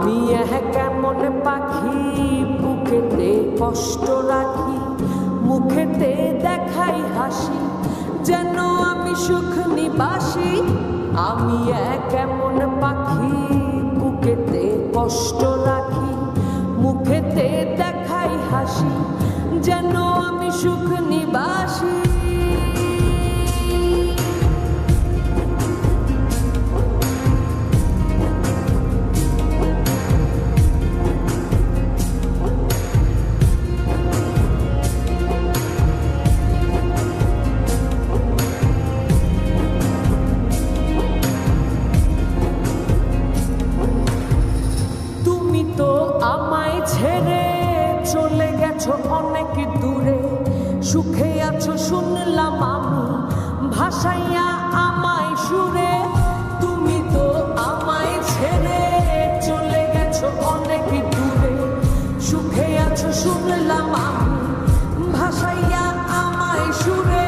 আমি কেমন পাখি বুকেতে কষ্ট রাখি, মুখেতে দেখাই হাসি, যেন আমি সুখ নিবাসী। আমি কেমন পাখি বুকেতে কষ্ট রাখি, মুখেতে দেখাই হাসি, যেন আমি সুখ নিবাসী। আমায় ছেড়ে চলে গেছো অনেক দূরে, সুখে আছো শুনলাম আমি, ভাসাইয়া আমায় সুরে। তুমি তো আমায় ছেড়ে চলে গেছো অনেক দূরে, সুখে আছো শুনলাম আমি, ভাসাইয়া আমায় সুরে।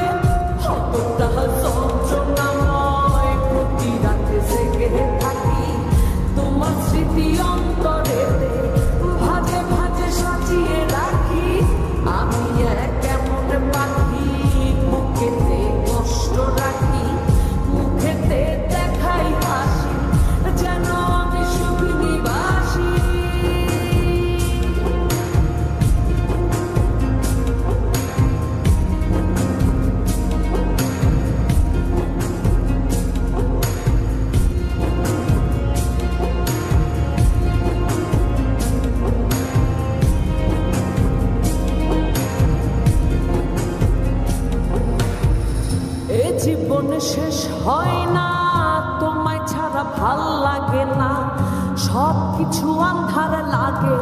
কতটা যন্ত্রণাময় প্রতি রাতে জেগে থাকি, তোমার স্মৃতি অন্তরে ভাজে ভাজে সাজিয়ে রাখি। আমি কেমন পাখি বুকেতে কষ্ট রাখি, মুখেতে দেখাই হাসি, যেন আমি সুখ নিবাসী। জীবন শেষ হয় না, তোমায় ছাড়া ভাল লাগে না, সব কিছু আন্ধার লাগে,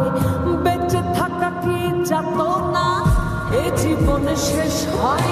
বেঁচে থাকা কি যাত না। এ জীবন শেষ হয়